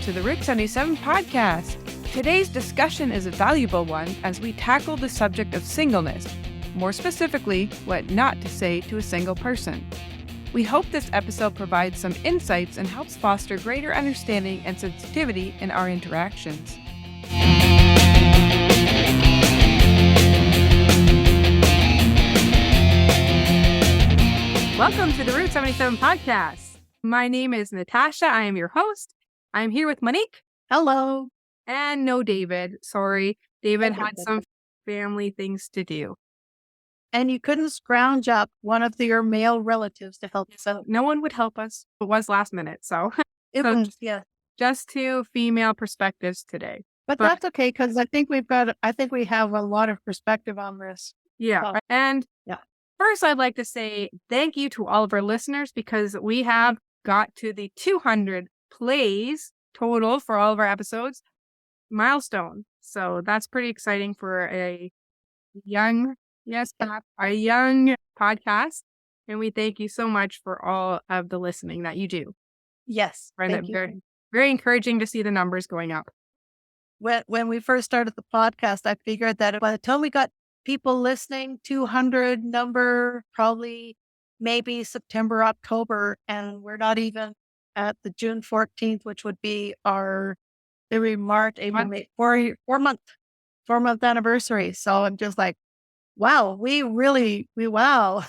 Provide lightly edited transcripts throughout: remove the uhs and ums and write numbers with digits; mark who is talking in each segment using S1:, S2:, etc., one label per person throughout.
S1: to the Route 77 podcast. Today's discussion is a valuable one as we tackle the subject of singleness, more specifically, what not to say to a single person. We hope this episode provides some insights and helps foster greater understanding and sensitivity in our interactions. Welcome to the Route 77 podcast. My name is Natasha. I am your host. I'm here with Monique.
S2: Hello.
S1: And no David. Sorry. David had some family things to do.
S2: And you couldn't scrounge up one of your male relatives to help us out.
S1: No one would help us. It was last minute. So, just two female perspectives today.
S2: But that's okay because I think we have a lot of perspective on this.
S1: Yeah. And first, I'd like to say thank you to all of our listeners because we have got to the 200 plays total for all of our episodes. Milestone. So that's pretty exciting for a young podcast. And we thank you so much for all of the listening that you do.
S2: Yes.
S1: Thank you. Very, very encouraging to see the numbers going up.
S2: When we first started the podcast, I figured that by the time we got people listening, 200 number, probably maybe September, October, and we're not even at the June 14th, which would be our March, April, May, 4-month anniversary. So I'm just like, wow, we wow.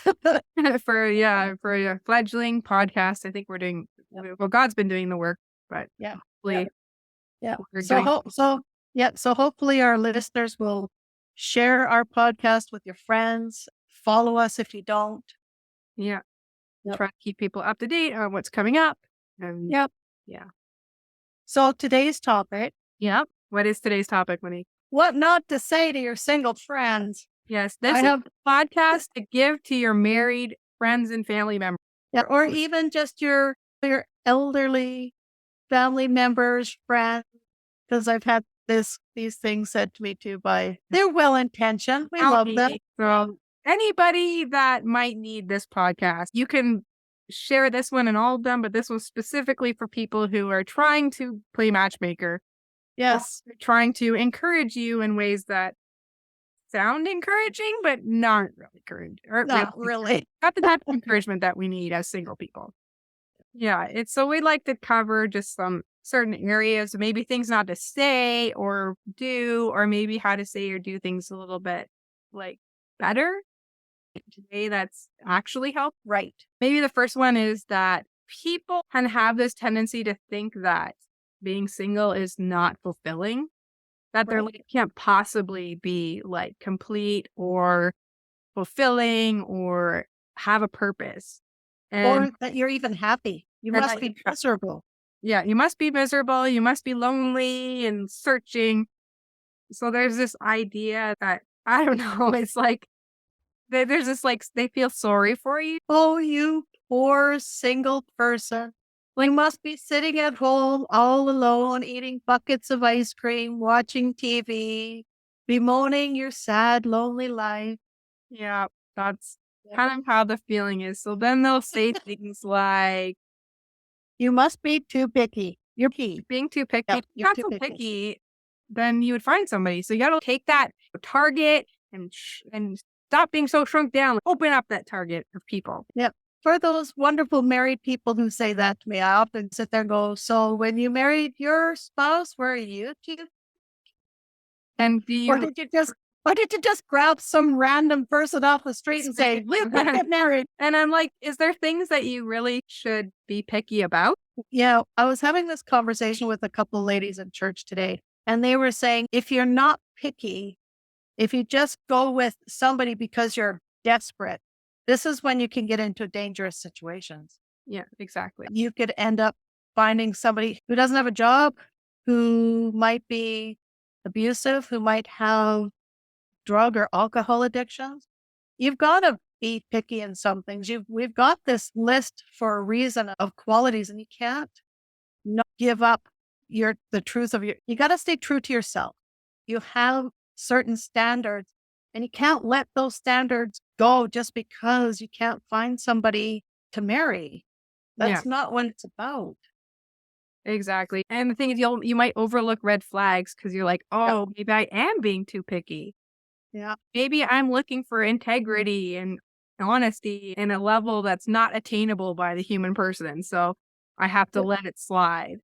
S1: for a fledgling podcast, I think we're doing, well, God's been doing the work, but hopefully.
S2: So hopefully our listeners will share our podcast with your friends. Follow us if you don't.
S1: Yeah. Try to keep people up to date on what's coming up. And
S2: So today's topic.
S1: What is today's topic, Monique?
S2: What not to say to your single friends.
S1: Yes. This is a podcast to give to your married friends and family members.
S2: Yeah, or even just your elderly family members, friends. Because I've had these things said to me too they're well-intentioned. We love them.
S1: So anybody that might need this podcast, you can share this one and all of them, but this was specifically for people who are trying to play matchmaker.
S2: Yes.
S1: Trying to encourage you in ways that sound encouraging, but not really encouraging.
S2: Not really.
S1: Not the type of encouragement that we need as single people. Yeah. So we'd like to cover just some certain areas, maybe things not to say or do, or maybe how to say or do things a little bit better today that's actually helped.
S2: Right.
S1: Maybe the first one is that people can have this tendency to think that being single is not fulfilling, that they're can't possibly be complete or fulfilling or have a purpose.
S2: Or that you're even happy. You must be miserable.
S1: Yeah, you must be miserable. You must be lonely and searching. So there's this idea that, I don't know, it's there's this they feel sorry for you.
S2: Oh, you poor single person. You must be sitting at home all alone, eating buckets of ice cream, watching TV, bemoaning your sad, lonely life.
S1: Yeah, that's kind of how the feeling is. So then they'll say things like,
S2: you must be too picky. You're
S1: being too picky. If you're not so picky, then you would find somebody. So you got to take that target and stop being so shrunk down. Open up that target of people.
S2: Yep. For those wonderful married people who say that to me, I often sit there and go, so when you married your spouse, were you too?
S1: And
S2: or did you just grab some random person off the street and say, we're going to get married?
S1: And I'm like, is there things that you really should be picky about?
S2: Yeah, I was having this conversation with a couple of ladies in church today, and they were saying, if you're not picky, if you just go with somebody because you're desperate, this is when you can get into dangerous situations.
S1: Yeah, exactly.
S2: You could end up finding somebody who doesn't have a job, who might be abusive, who might have drug or alcohol addictions. You've got to be picky in some things. We've got this list for a reason of qualities, and you can't not give up the truth of you got to stay true to yourself. You have certain standards, and you can't let those standards go just because you can't find somebody to marry. That's not what it's about.
S1: Exactly. And the thing is, you might overlook red flags because you're like,
S2: Yep.
S1: oh, maybe I am being too picky.
S2: Yeah.
S1: Maybe I'm looking for integrity and honesty in a level that's not attainable by the human person. So I have to let it slide.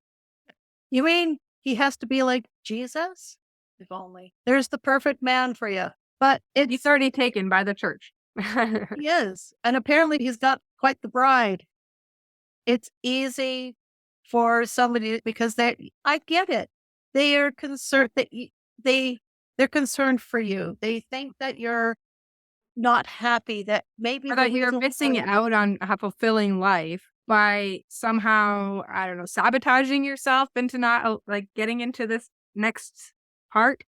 S2: You mean he has to be like Jesus? If only. There's the perfect man for you. But
S1: He's already taken by the church.
S2: he is. And apparently he's got quite the bride. It's easy for somebody because I get it. They are concerned that they're concerned for you. They think that you're not happy, that maybe
S1: Or
S2: the
S1: that you're
S2: reason
S1: missing
S2: why.
S1: out on a fulfilling life by somehow, I don't know, sabotaging yourself into not like getting into this next part.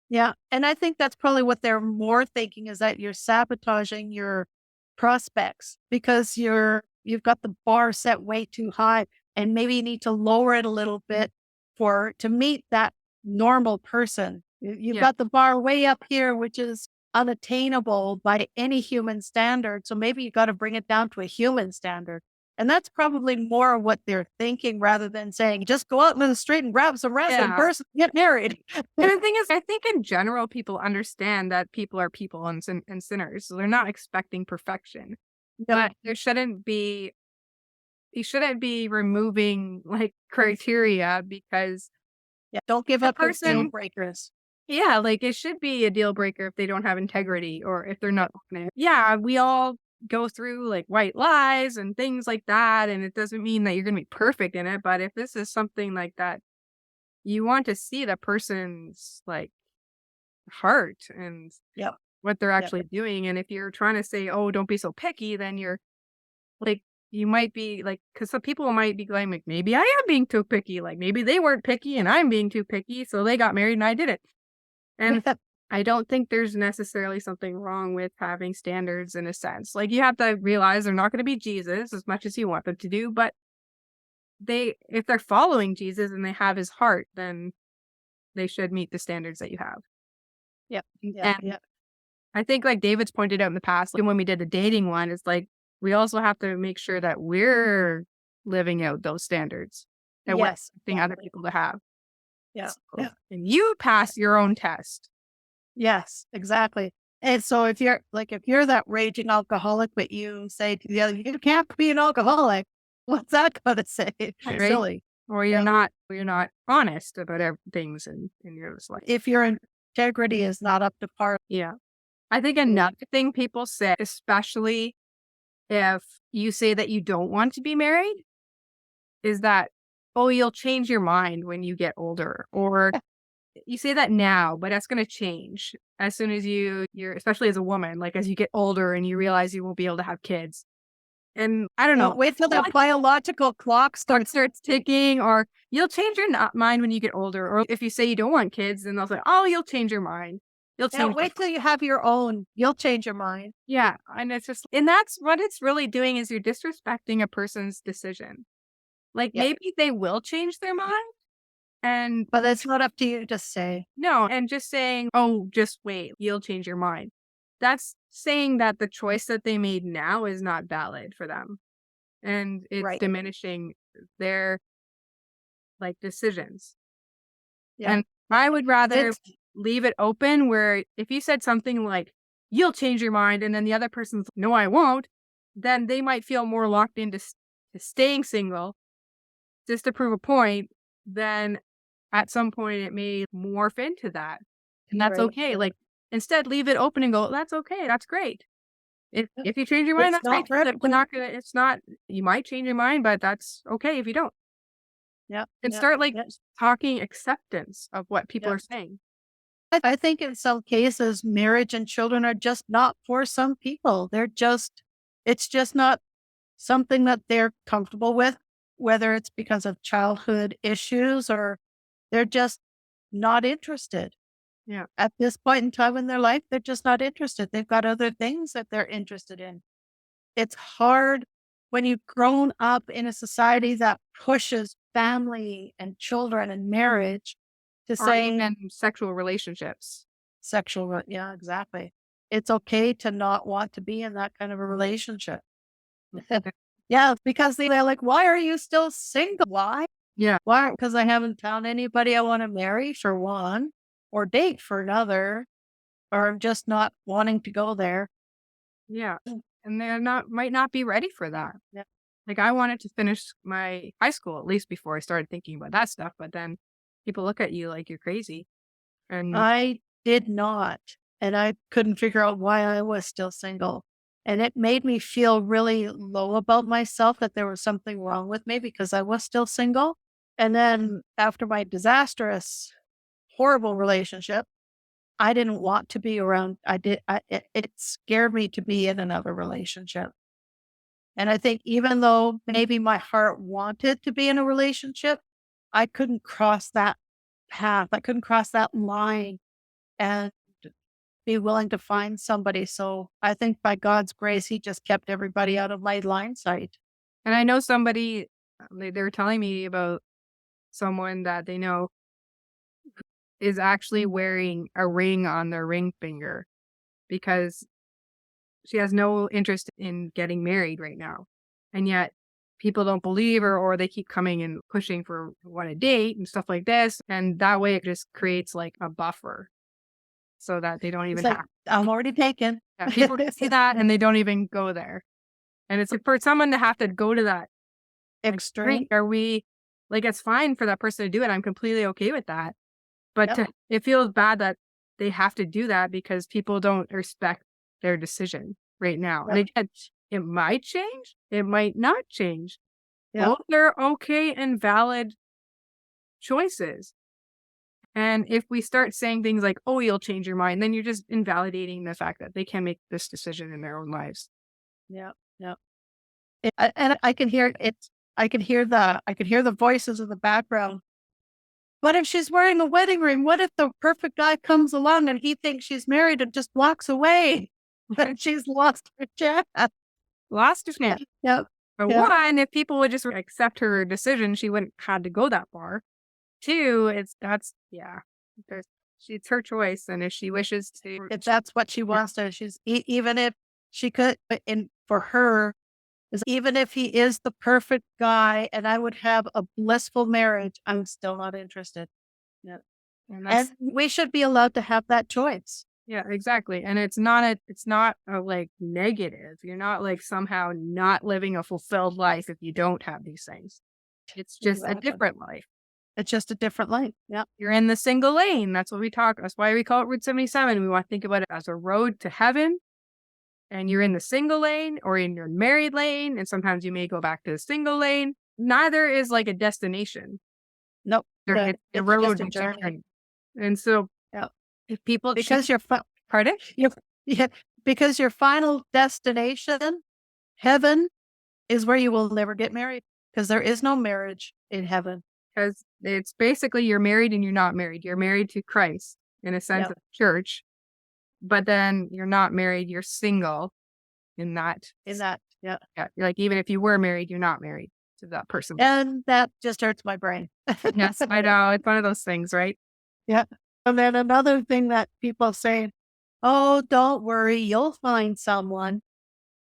S2: Yeah, and I think that's probably what they're more thinking is that you're sabotaging your prospects because you've got the bar set way too high and maybe you need to lower it a little bit for to meet that normal person. You've
S1: Yeah.
S2: got the bar way up here, which is unattainable by any human standard. So maybe you got to bring it down to a human standard. And that's probably more what they're thinking rather than saying, just go out in the street and grab some random
S1: Yeah.
S2: person, get married.
S1: And the thing is, I think in general, people understand that people are people and, and sinners. So they're not expecting perfection.
S2: No,
S1: But you shouldn't be removing like criteria because
S2: yeah, don't give
S1: the
S2: up your deal
S1: person,
S2: breakers.
S1: yeah, like it should be a deal breaker if they don't have integrity or if they're not honest. Yeah, we all go through like white lies and things like that. And it doesn't mean that you're going to be perfect in it. But if this is something like that, you want to see the person's like heart and
S2: Yep,
S1: what they're
S2: yep,
S1: actually doing. And if you're trying to say, oh, don't be so picky, then you're like, you might be like, because some people might be going, like, maybe I am being too picky. Like, maybe they weren't picky and I'm being too picky. So they got married and I did it. And I don't think there's necessarily something wrong with having standards in a sense. Like, you have to realize they're not going to be Jesus as much as you want them to do. But if they're following Jesus and they have his heart, then they should meet the standards that you have.
S2: yep, yep,
S1: And
S2: yep.
S1: I think like David's pointed out in the past, like when we did the dating one, it's like we also have to make sure that we're living out those standards and we're
S2: Yes,
S1: expecting other
S2: exactly.
S1: people to have.
S2: Yeah,
S1: So,
S2: yeah,
S1: and you pass your own test.
S2: yes, exactly. And so if you're that raging alcoholic, but you say to the other, you can't be an alcoholic, what's that going to say? It's
S1: Right?
S2: silly.
S1: Or
S2: Yeah.
S1: you're not honest about things in your life.
S2: If your integrity is not up to par.
S1: Yeah. I think another thing people say, especially if you say that you don't want to be married, is that, oh, you'll change your mind when you get older. Or you say that now, but that's going to change as soon as you're, especially as a woman, like as you get older and you realize you won't be able to have kids. And I don't know,
S2: Wait till
S1: feel
S2: that
S1: like
S2: biological clock starts.
S1: starts ticking, or you'll change your mind when you get older. Or if you say you don't want kids, then they'll say, oh, you'll change your mind. You'll
S2: Yeah,
S1: change.
S2: wait till you have your own. You'll change your mind.
S1: Yeah. And it's just, and that's what it's really doing is you're disrespecting a person's decision. Like
S2: Yeah,
S1: maybe they will change their mind. And
S2: but it's not up to you to say.
S1: no, and just saying, "Oh, just wait, you'll change your mind." That's saying that the choice that they made now is not valid for them, and it's
S2: Right.
S1: diminishing their, like, decisions.
S2: Yeah.
S1: And I would rather
S2: It's
S1: leave it open where if you said something like, "You'll change your mind," and then the other person's, "No, I won't," then they might feel more locked into to staying single just to prove a point, then at some point it may morph into that. And that's
S2: right.
S1: okay. Like instead leave it open and go, that's okay. That's great. If you change your mind,
S2: It's
S1: that's
S2: not
S1: great.
S2: for
S1: We're
S2: everybody.
S1: not gonna it's not you might change your mind, but that's okay if you don't.
S2: Yeah.
S1: And
S2: Yeah.
S1: start like
S2: Yeah.
S1: talking acceptance of what people
S2: Yeah.
S1: are saying.
S2: I think in some cases, marriage and children are just not for some people. It's just not something that they're comfortable with, whether it's because of childhood issues or they're just not interested.
S1: Yeah.
S2: At this point in time in their life, they're just not interested. They've got other things that they're interested in. It's hard when you've grown up in a society that pushes family and children and marriage to
S1: Or
S2: say
S1: even sexual relationships.
S2: yeah, exactly. It's okay to not want to be in that kind of a relationship. Yeah, because they're like, why are you still single? Why?
S1: Yeah.
S2: Why? Because I haven't found anybody I want to marry for one, or date for another, or I'm just not wanting to go there.
S1: Yeah. And they're not might not be ready for that.
S2: Yeah.
S1: Like I wanted to finish my high school at least before I started thinking about that stuff, but then people look at you like you're crazy. And
S2: I did not, and I couldn't figure out why I was still single. And it made me feel really low about myself that there was something wrong with me because I was still single. And then after my disastrous, horrible relationship, I didn't want to be around. It scared me to be in another relationship. And I think even though maybe my heart wanted to be in a relationship, I couldn't cross that path. I couldn't cross that line and be willing to find somebody. So I think by God's grace, he just kept everybody out of my line sight.
S1: and I know somebody they were telling me about someone that they know is actually wearing a ring on their ring finger because she has no interest in getting married right now. And yet people don't believe her or they keep coming and pushing for what a date and stuff like this. And that way it just creates like a buffer so that they don't
S2: It's
S1: even
S2: like,
S1: have
S2: I'm already taken.
S1: people see that and they don't even go there. And it's for someone to have to go to that
S2: Extreme.
S1: are we like it's fine for that person to do it. I'm completely okay with that. But
S2: Yep.
S1: it feels bad that they have to do that because people don't respect their decision right now. And
S2: Yep.
S1: again, it might change, it might not change.
S2: Yep.
S1: Both are okay and valid choices. And if we start saying things like, "Oh, you'll change your mind," then you're just invalidating the fact that they can make this decision in their own lives.
S2: Yep. Yep. And I can hear it. I can hear the voices in the background. What if she's wearing a wedding ring? What if the perfect guy comes along and he thinks she's married and just walks away? But she's lost her chance.
S1: Lost or chance.
S2: Yep.
S1: But
S2: Yep.
S1: one, if people would just accept her decision, she wouldn't had to go that far. Two, there's it's her choice, and if she wishes to
S2: If that's what she wants to, even if she could, and for her, is even if he is the perfect guy and I would have a blissful marriage, I'm still not interested. Yeah.
S1: and
S2: And
S1: that's
S2: we should be allowed to have that choice.
S1: yeah, exactly, and it's not a, like, negative. You're not, like, somehow not living a fulfilled life if you don't have these things. It's just a
S2: Exactly.
S1: different life.
S2: It's just a different life. Yeah.
S1: You're in the single lane, that's why we call it Route 77. We wanna think about it as a road to heaven, and you're in the single lane or in your married lane, and sometimes you may go back to the single lane. Neither is, like, a destination.
S2: Nope.
S1: It's a
S2: It's
S1: road
S2: just a
S1: that you're
S2: journey.
S1: in, and so
S2: Yeah.
S1: if people
S2: Because
S1: pardon?
S2: your yeah, because your final destination, heaven, is where you will never get married because there is no marriage in heaven.
S1: 'Cause it's basically you're married and you're not married. You're married to Christ in a sense
S2: Yeah.
S1: of church, but then you're not married, you're single in that
S2: In that. Yeah.
S1: yeah, like, even if you were married, you're not married to that person.
S2: And that just hurts my brain.
S1: Yes, I know, it's one of those things, right?
S2: Yeah. And then another thing that people say, oh, don't worry, you'll find someone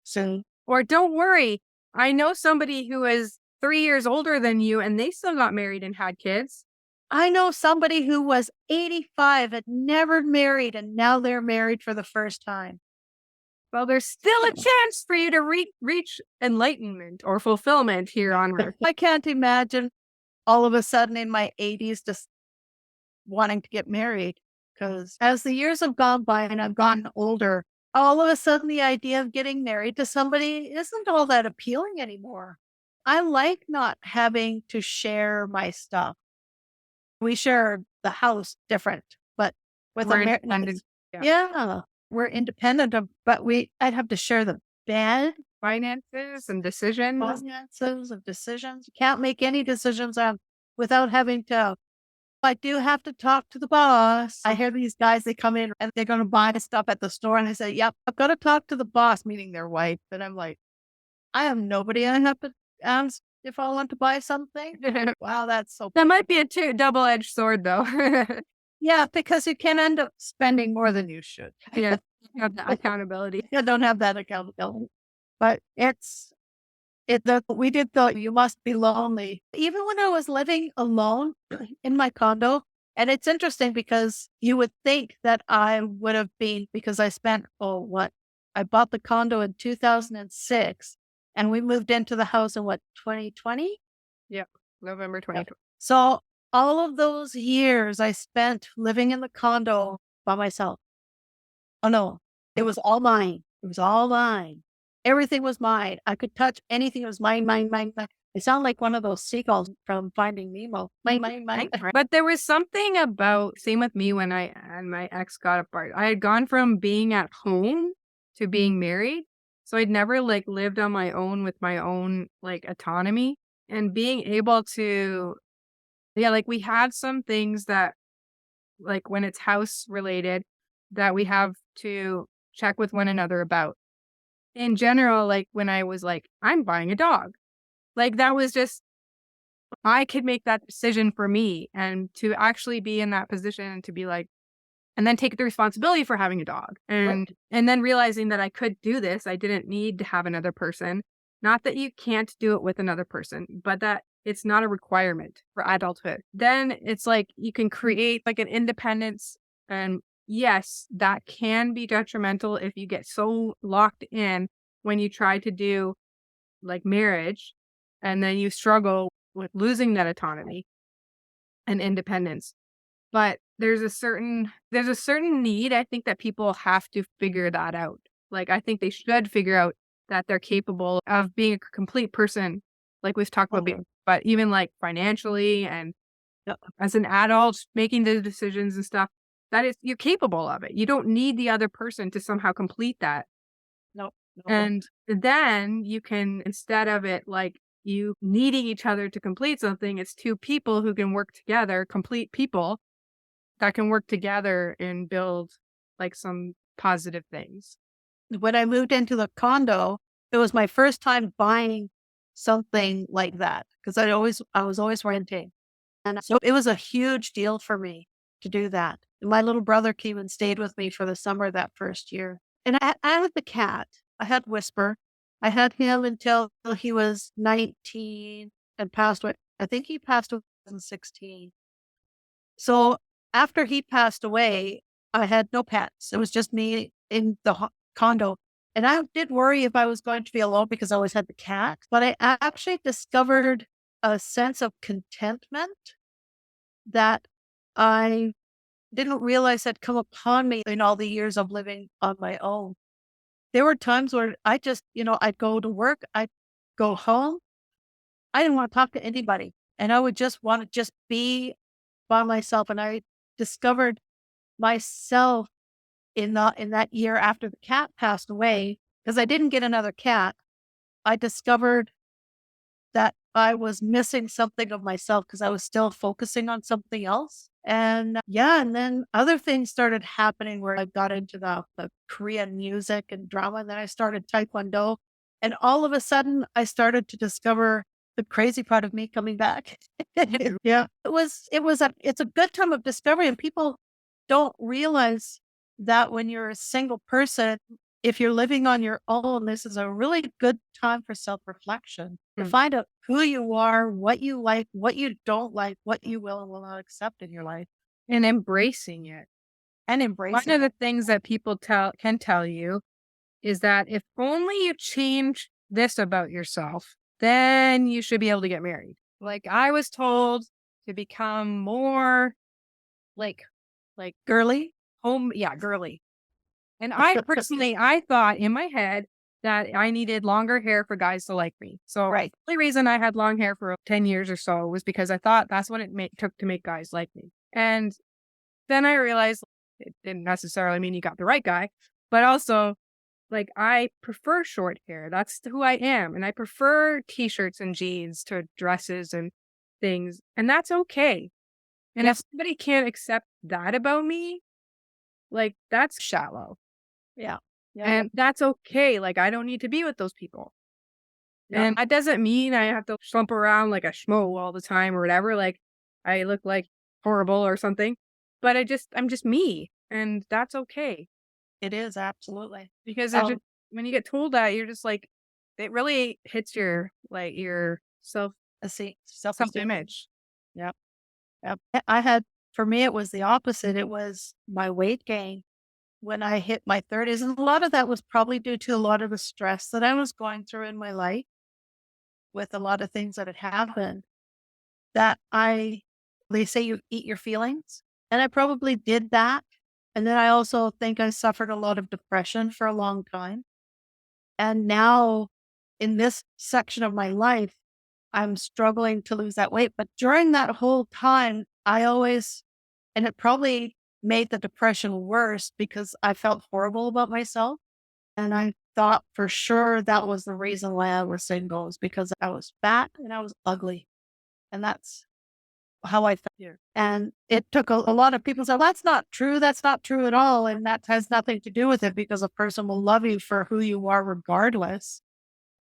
S2: soon.
S1: Or don't worry, I know somebody who is 3 years older than you, and they still got married and had kids.
S2: I know somebody who was 85 and never married, and now they're married for the first time.
S1: Well, there's still a chance for you to reach enlightenment or fulfillment here on earth.
S2: I can't imagine all of a sudden in my 80s just wanting to get married because as the years have gone by and I've gotten older, all of a sudden the idea of getting married to somebody isn't all that appealing anymore. I like not having to share my stuff. We share the house different, but with a
S1: We're
S2: marriage,
S1: independent. Yeah.
S2: yeah, we're independent of, but I'd have to share the bed,
S1: Finances and decisions.
S2: finances, of decisions. You can't make any decisions on without having to. I do have to talk to the boss. I hear these guys, they come in and they're going to buy stuff at the store. And I say, yep, I've got to talk to the boss, meaning their wife. And I'm like, I have nobody I have to ask if I want to buy something. Wow, that's so.
S1: That might be a double-edged sword, though.
S2: Yeah, because you can end up spending more than you should.
S1: Yeah, you have the accountability.
S2: You don't have that accountability. But We did thought you must be lonely. Even when I was living alone in my condo, and it's interesting because you would think that I would have been because I spent I bought the condo in 2006 and we moved into the house in 2020?
S1: Yep. November
S2: Yep.
S1: 2020.
S2: So all of those years I spent living in the condo by myself. Oh no, it was all mine. It was all mine. Everything was mine. I could touch anything. It was mine, mine, mine, mine. It sounded like one of those seagulls from Finding Nemo. Mine, mine, mine.
S1: But there was something about, same with me when I and my ex got apart. I had gone from being at home to being married. So I'd never like lived on my own with my own like autonomy and being able to, yeah, like we had some things that like when it's house related that we have to check with one another about. In general, like when I was like, I'm buying a dog, like that was just, I could make that decision for me and to actually be in that position and to be like, and then take the responsibility for having a dog and then realizing that I could do this. I didn't need to have another person. Not that you can't do it with another person, but that it's not a requirement for adulthood. Then it's like you can create like an independence. And yes, that can be detrimental if you get so locked in when you try to do like marriage and then you struggle with losing that autonomy and independence. But there's a certain need, I think, that people have to figure that out. Like, I think they should figure out that they're capable of being a complete person, like we've talked about, but even like financially and as an adult, making the decisions and stuff, that is, you're capable of it. You don't need the other person to somehow complete that.
S2: No, no.
S1: And then you can, instead of it like you needing each other to complete something, it's two people who can work together, complete people that can work together and build like some positive things.
S2: When I moved into the condo, it was my first time buying something like that because I was always renting. And so it was a huge deal for me to do that. My little brother came and stayed with me for the summer that first year. And I had the cat. I had Whisper. I had him until he was 19 and passed away. I think he passed away in 2016. So after he passed away, I had no pets. It was just me in the condo. And I did worry if I was going to be alone because I always had the cat. But I actually discovered a sense of contentment that I didn't realize had come upon me in all the years of living on my own. There were times where I just, I'd go to work, I'd go home. I didn't want to talk to anybody. And I would just want to just be by myself. And I discovered myself in that year after the cat passed away, because I didn't get another cat. I discovered that I was missing something of myself because I was still focusing on something else. And and then other things started happening where I got into the Korean music and drama. And then I started Taekwondo. And all of a sudden, I started to discover the crazy part of me coming back. Yeah. It's a good time of discovery. And people don't realize that when you're a single person, if you're living on your own, this is a really good time for self-reflection to find out who you are, what you like, what you don't like, what you will and will not accept in your life,
S1: And embracing it.
S2: and
S1: One
S2: embracing
S1: of
S2: it.
S1: the things that people can tell you is that if only you change this about yourself, then you should be able to get married. Like I was told to become more like
S2: Girly.
S1: girly. And I personally, I thought in my head that I needed longer hair for guys to like me. So
S2: Right.
S1: the only reason I had long hair for 10 years or so was because I thought that's what it took to make guys like me. And then I realized it didn't necessarily mean you got the right guy, but also like I prefer short hair. That's who I am. And I prefer t-shirts and jeans to dresses and things. And that's okay. And if
S2: Yes.
S1: somebody can't accept that about me, like that's shallow.
S2: Yeah. Yeah.
S1: And that's okay. Like, I don't need to be with those people.
S2: Yeah.
S1: And that doesn't mean I have to slump around like a schmo all the time or whatever. Like, I look like horrible or something. But I'm just me. And that's okay.
S2: It is absolutely.
S1: Because
S2: Um,
S1: when you get told that, you're just like, It really hits your
S2: Self-esteem.
S1: self-image.
S2: Yep. Yep. For me, it was the opposite. It was my weight gain when I hit my 30s. And a lot of that was probably due to a lot of the stress that I was going through in my life with a lot of things that had happened they say you eat your feelings. And I probably did that. And then I also think I suffered a lot of depression for a long time. And now in this section of my life, I'm struggling to lose that weight. But during that whole time, and it probably made the depression worse because I felt horrible about myself. And I thought for sure that was the reason why I was single, is because I was fat and I was ugly. And that's how I felt.
S1: Yeah.
S2: And it took a lot of people say, that's not true. That's not true at all. And that has nothing to do with it, because a person will love you for who you are regardless.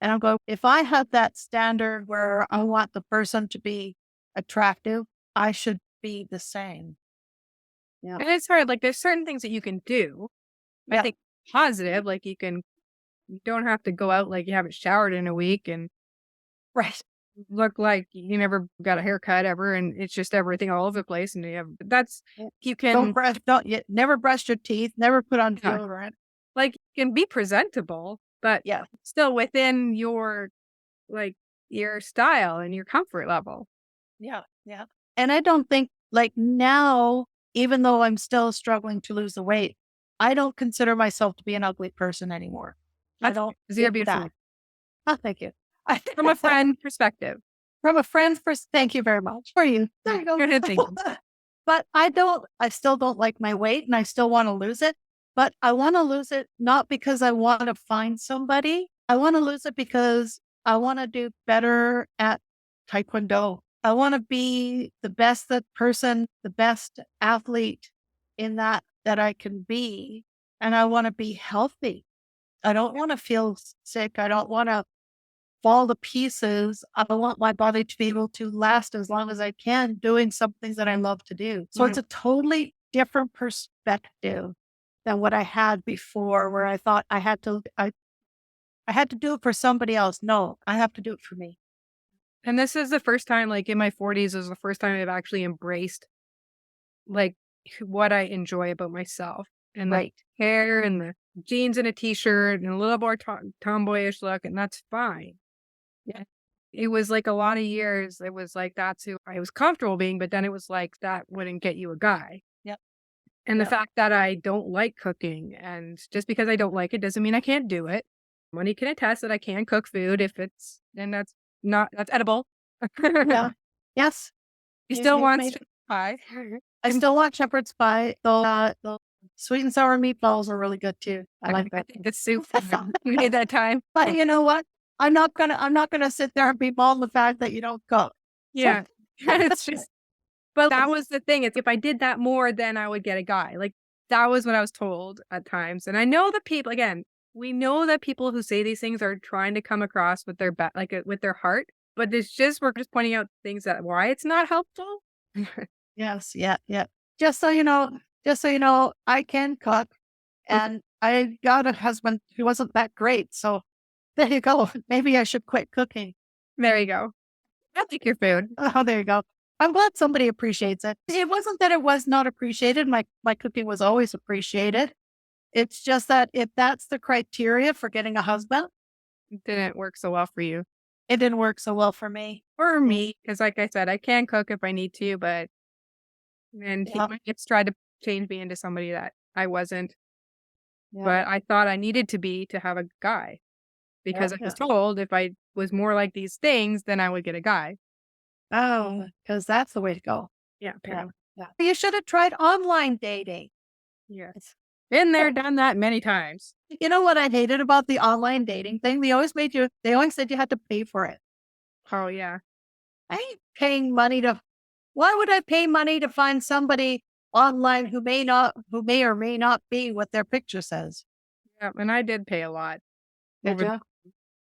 S2: And I'm going, if I have that standard where I want the person to be attractive, I should be the same. Yeah.
S1: And it's hard. Like, there's certain things that you can do. I
S2: Yeah.
S1: think positive, like you don't have to go out like you haven't showered in a week and
S2: Right.
S1: look like you never got a haircut ever, and it's just everything all over the place. And
S2: Yeah.
S1: you can
S2: Never brush your teeth, never put on
S1: yeah,
S2: deodorant.
S1: like you can be presentable, but
S2: Yeah.
S1: still within like your style and your comfort level.
S2: Yeah. Yeah. And I don't think, like, now, even though I'm still struggling to lose the weight, I don't consider myself to be an ugly person anymore. I
S1: That's
S2: don't.
S1: you're
S2: It's
S1: beautiful
S2: that. Oh, thank you.
S1: from a friend perspective.
S2: From a friend first. Thank you very much for you. There you go.
S1: Good thing.
S2: But I still don't like my weight and I still want to lose it. But I want to lose it not because I want to find somebody. I want to lose it because I want to do better at Taekwondo. I want to be the best athlete in that I can be. And I want to be healthy. I don't want to feel sick. I don't want to fall to pieces. I want my body to be able to last as long as I can doing some things that I love to do. So it's a totally different perspective than what I had before, where I thought I had to do it for somebody else. No, I have to do it for me.
S1: And this is the first time, like in my 40s, is the first time I've actually embraced like what I enjoy about myself, and the
S2: Right.
S1: hair and the jeans and a t-shirt and a little more tomboyish look, and that's fine.
S2: Yeah.
S1: It was like a lot of years. It was like that's who I was comfortable being, but then it was like that wouldn't get you a guy.
S2: Yep.
S1: And the
S2: Yep.
S1: fact that I don't like cooking, and just because I don't like it doesn't mean I can't do it. Monique can attest that I can cook food if it's and that's edible.
S2: Yeah. Yes.
S1: He
S2: You,
S1: still
S2: you've
S1: wants
S2: made it.
S1: pie.
S2: I still want shepherd's pie, though. The sweet and sour meatballs are really good too. I like
S1: I
S2: that.
S1: think the soup we made that time.
S2: But you know what? I'm not gonna sit there and bemoan the fact that you don't cook. So,
S1: Yeah. It's just but that was the thing. It's if I did that more, then I would get a guy. Like, that was what I was told at times. And I know that people again, we know that people who say these things are trying to come across with their with their heart, but it's just we're just pointing out things that why it's not helpful.
S2: yes, yeah, yeah. Just so you know, I can cook, and I got a husband who wasn't that great. So there you go. Maybe I should quit cooking.
S1: There you go. I like your food.
S2: Oh, there you go. I'm glad somebody appreciates it. It wasn't that it was not appreciated. My cooking was always appreciated. It's just that if that's the criteria for getting a husband,
S1: It didn't work so well for you.
S2: it didn't work so well for me.
S1: Or me, because like I said, I can cook if I need to, but
S2: Yeah.
S1: it's tried to change me into somebody that I wasn't.
S2: Yeah.
S1: But I thought I needed to be to have a guy because I was
S2: Yeah.
S1: told if I was more like these things, then I would get a guy.
S2: Oh, because that's the way to go.
S1: Yeah,
S2: Yeah.
S1: apparently.
S2: Yeah. You should have tried online dating.
S1: Yes. Been there, done that many times.
S2: You know what I hated about the online dating thing? They always said you had to pay for it.
S1: Oh, yeah.
S2: I ain't paying money why would I pay money to find somebody online who may or may not be what their picture says?
S1: Yeah, and I did pay a lot
S2: Did
S1: over
S2: ya?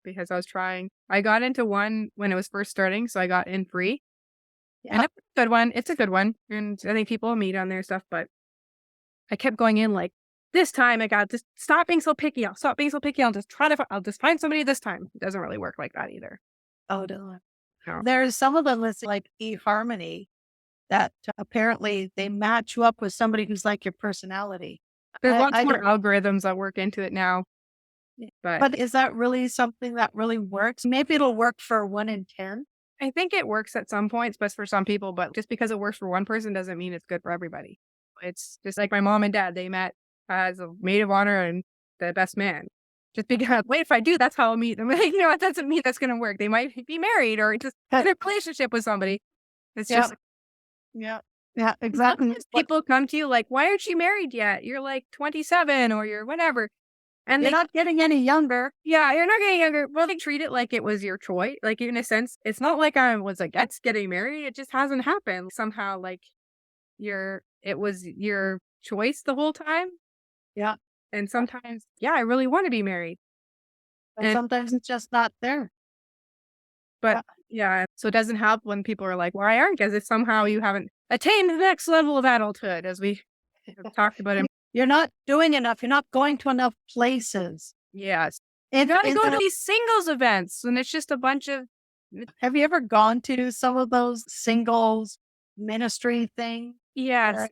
S1: because I was trying. I got into one when it was first starting, so I got in free. And
S2: Yeah.
S1: it was a good one. It's a good one. And I think people meet on their stuff, but I kept going in like this time I got just stop being so picky. I'll stop being so picky. I'll just find somebody this time. It doesn't really work like that either.
S2: Oh, no.
S1: No.
S2: There's some of them that's like eHarmony that apparently they match you up with somebody who's like your personality.
S1: There's lots
S2: I
S1: more
S2: don't,
S1: algorithms that work into it now, but
S2: but is that really something that really works? Maybe it'll work for 1 in 10.
S1: I think it works at some points, but for some people, but just because it works for one person doesn't mean it's good for everybody. It's just like my mom and dad, they met as a maid of honor and the best man. Just because, wait, if I do, that's how I'll meet them. It doesn't mean that's going to work. They might be married or just in a relationship with somebody. It's
S2: Yeah.
S1: just,
S2: Yeah. Yeah, exactly.
S1: sometimes people come to you like, why aren't you married yet? You're like 27 or you're whatever. And
S2: You're
S1: they
S2: not getting any younger.
S1: Yeah, you're not getting younger. Well, they treat it like it was your choice. Like, in a sense, it's not like I was against getting married. It just hasn't happened. Somehow, like, it was your choice the whole time.
S2: Yeah.
S1: And sometimes, yeah, I really want to be married.
S2: And
S1: And,
S2: sometimes it's just not there.
S1: but
S2: Yeah.
S1: yeah, so it doesn't help when people are like, why aren't? As if somehow you haven't attained the next level of adulthood, as we have talked about it.
S2: You're not doing enough. You're not going to enough places.
S1: Yes. You gotta go to these singles events, and it's just a bunch of,
S2: Have you ever gone to some of those singles ministry things?
S1: yes.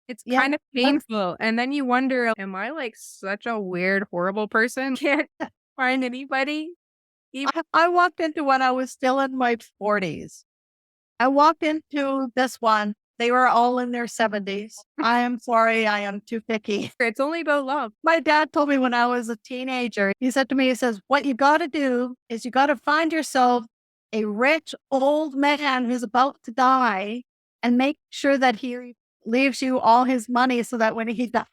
S1: It's
S2: Yeah.
S1: kind of painful, and then you wonder, am I, like, such a weird, horrible person? Can't find anybody? Even
S2: I walked into when I was still in my 40s. I walked into this one. They were all in their 70s. I am sorry, I am too picky.
S1: it's only about love.
S2: My dad told me when I was a teenager, he said to me, he says, what you got to do is you got to find yourself a rich old man who's about to die and make sure that he leaves you all his money so that when he dies,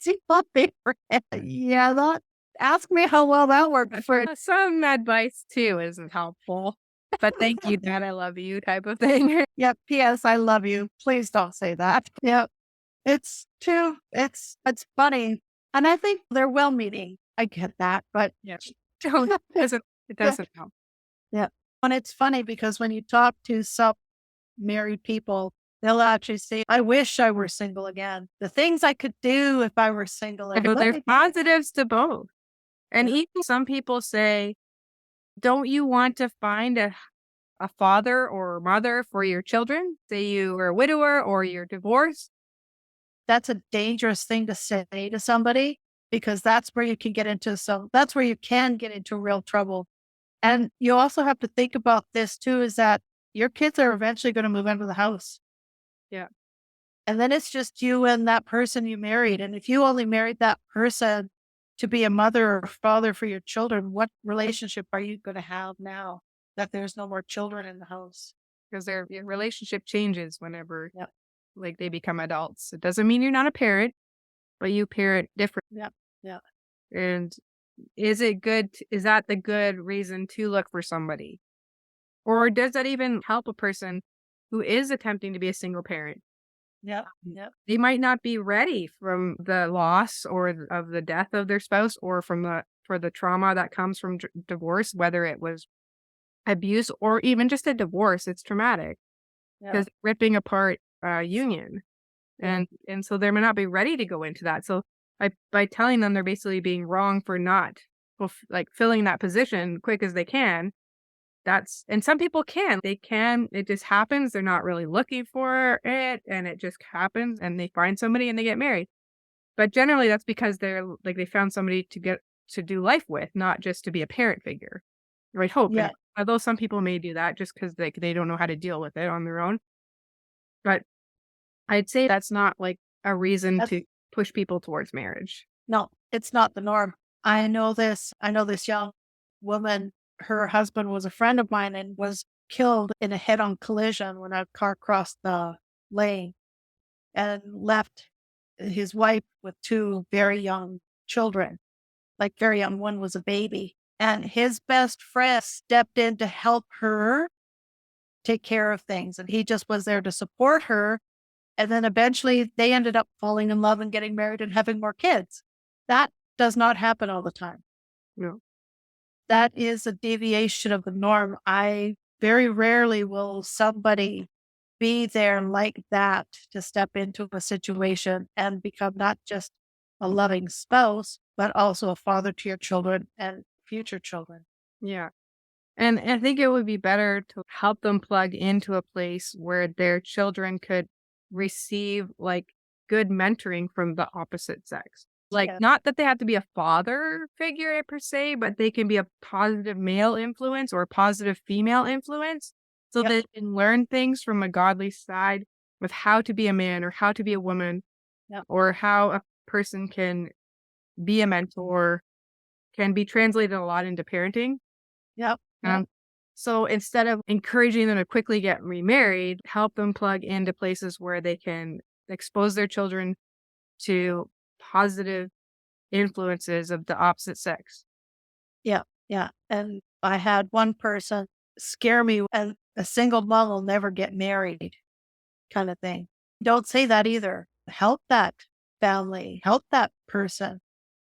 S2: he won't be rich. Yeah, that, ask me how well that worked for.
S1: Some advice too isn't helpful, but thank you, Dad, I love you type of thing.
S2: Yeah, P.S. I love you. Please don't say that. Yeah, it's funny. And I think they're well meaning. I get that, but
S1: Yeah. Don't it doesn't help.
S2: yeah. And it's funny because when you talk to some married people, they'll actually say, I wish I were single again. The things I could do if I were single again.
S1: So there's positives to both. And
S2: Yeah.
S1: even some people say, don't you want to find a father or mother for your children? Say you are a widower or you're divorced.
S2: That's a dangerous thing to say to somebody because that's where you can get into real trouble. And you also have to think about this too, is that your kids are eventually going to move into the house.
S1: Yeah.
S2: And then it's just you and that person you married. And if you only married that person to be a mother or father for your children, what relationship are you going to have now that there's no more children in the house?
S1: Because your relationship changes whenever
S2: Yep.
S1: like they become adults. It doesn't mean you're not a parent, but you parent different.
S2: Yep. Yeah.
S1: And is it good? Is that the good reason to look for somebody? Or does that even help a person who is attempting to be a single parent?
S2: Yep. Yep.
S1: They might not be ready from the loss or of the death of their spouse or from the trauma that comes from divorce, whether it was abuse or even just a divorce. It's traumatic because ripping apart a union. And so they may not be ready to go into that. So by telling them they're basically being wrong for not filling that position quick as they can. And some people it just happens. They're not really looking for it and it just happens and they find somebody and they get married. But generally that's because they found somebody to do life with, not just to be a parent figure. I'd hope.
S2: Yeah.
S1: Although some people may do that just because they don't know how to deal with it on their own. But I'd say that's not like a reason to push people towards marriage.
S2: No, it's not the norm. I know this young woman, her husband was a friend of mine and was killed in a head-on collision when a car crossed the lane and left his wife with two very young children, like very young. One was a baby. And his best friend stepped in to help her take care of things. And he just was there to support her. And then eventually they ended up falling in love and getting married and having more kids. That does not happen all the time.
S1: No.
S2: That is a deviation of the norm. I very rarely will somebody be there like that to step into a situation and become not just a loving spouse, but also a father to your children and future children.
S1: Yeah. And I think it would be better to help them plug into a place where their children could receive like good mentoring from the opposite sex. Like,
S2: Yeah.
S1: not that they have to be a father figure per se, but they can be a positive male influence or a positive female influence so
S2: Yep.
S1: they can learn things from a godly side with how to be a man or how to be a woman
S2: Yep.
S1: or how a person can be a mentor can be translated a lot into parenting.
S2: Yep. Yep.
S1: Um, so instead of encouraging them to quickly get remarried, help them plug into places where they can expose their children to positive influences of the opposite sex.
S2: Yeah. Yeah. And I had one person scare me, and a single mom will never get married kind of thing. Don't say that either. Help that family, help that person,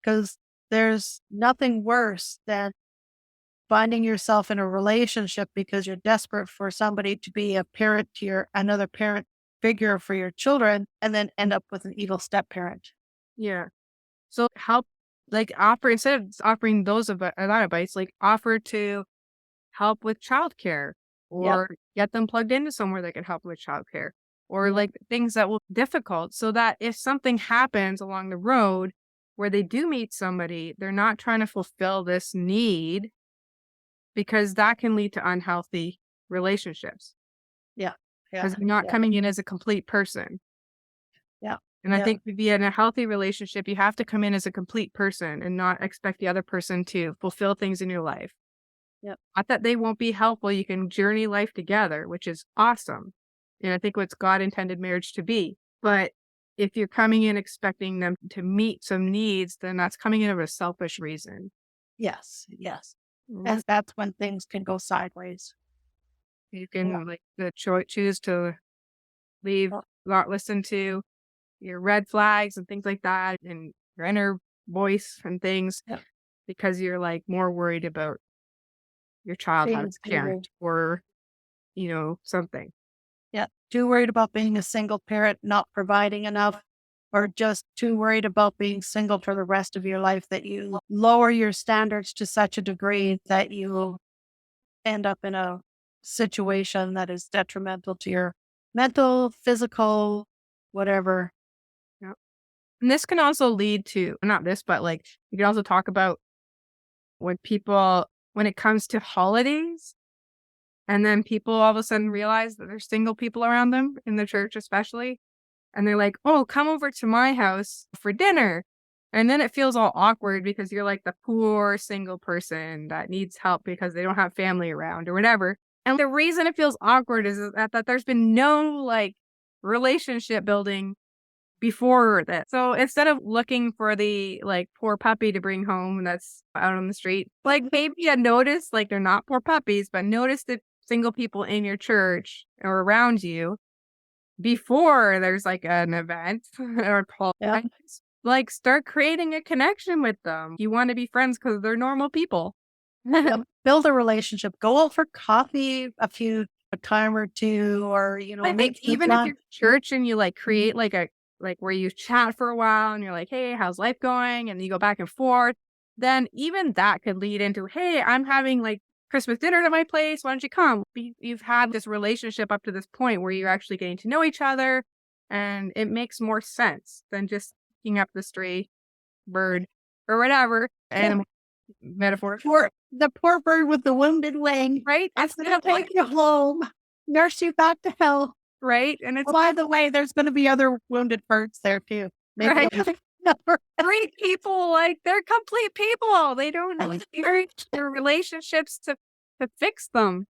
S2: because there's nothing worse than finding yourself in a relationship because you're desperate for somebody to be a parent to your another parent figure for your children and then end up with an evil step parent.
S1: Yeah. So help, like offer instead of offering those of that advice, like offer to help with childcare
S2: Yep.
S1: or get them plugged into somewhere that can help with childcare or
S2: Yep.
S1: like things that will be difficult so that if something happens along the road where they do meet somebody, they're not trying to fulfill this need because that can lead to unhealthy relationships
S2: Yeah. Yeah.
S1: because they're not
S2: Yeah.
S1: coming in as a complete person.
S2: Yeah.
S1: And I
S2: Yeah.
S1: think to be in a healthy relationship, you have to come in as a complete person and not expect the other person to fulfill things in your life.
S2: Yep.
S1: Not that they won't be helpful. You can journey life together, which is awesome. And I think what's God intended marriage to be. But if you're coming in expecting them to meet some needs, then that's coming in of a selfish reason.
S2: Yes. Yes.
S1: Mm.
S2: And that's when things can go sideways.
S1: You
S2: Yeah.
S1: can like choose to leave,
S2: Yeah.
S1: not listen to your red flags and things like that, and your inner voice and things
S2: Yeah.
S1: because you're like more worried about your child having
S2: Being
S1: a parent or, something.
S2: Yeah. Too worried about being a single parent, not providing enough, or just too worried about being single for the rest of your life that you lower your standards to such a degree that you end up in a situation that is detrimental to your mental, physical, whatever.
S1: Yeah. And this can also lead to, not this, but like you can also talk about when it comes to holidays, and then people all of a sudden realize that there's single people around them in the church, especially. And they're like, "Oh, come over to my house for dinner." And then it feels all awkward because you're like the poor single person that needs help because they don't have family around or whatever. And the reason it feels awkward is that there's been no like relationship building before that. So instead of looking for the like poor puppy to bring home that's out on the street, like maybe you notice like they're not poor puppies, but notice the single people in your church or around you before there's like an event or call,
S2: Yeah.
S1: like start creating a connection with them. You want to be friends because they're normal people.
S2: Yep. Build a relationship. Go out for coffee a time or two, or,
S1: I think
S2: make some
S1: even if
S2: fun.
S1: you're church and you like create like where you chat for a while and you're like, "Hey, how's life going?" and you go back and forth, then even that could lead into, "Hey, I'm having like Christmas dinner at my place. Why don't you come?" You've had this relationship up to this point where you're actually getting to know each other, and it makes more sense than just picking up the stray bird or whatever
S2: Yeah.
S1: animal metaphor,
S2: The poor bird with the wounded wing.
S1: right?
S2: I'm
S1: Instead
S2: gonna
S1: of like,
S2: take you home, nurse you back to health.
S1: right, and it's
S2: By the way, there's gonna be other wounded birds there too. Maybe
S1: right.
S2: another.
S1: Treat people like they're complete people. They don't need their relationships to fix them.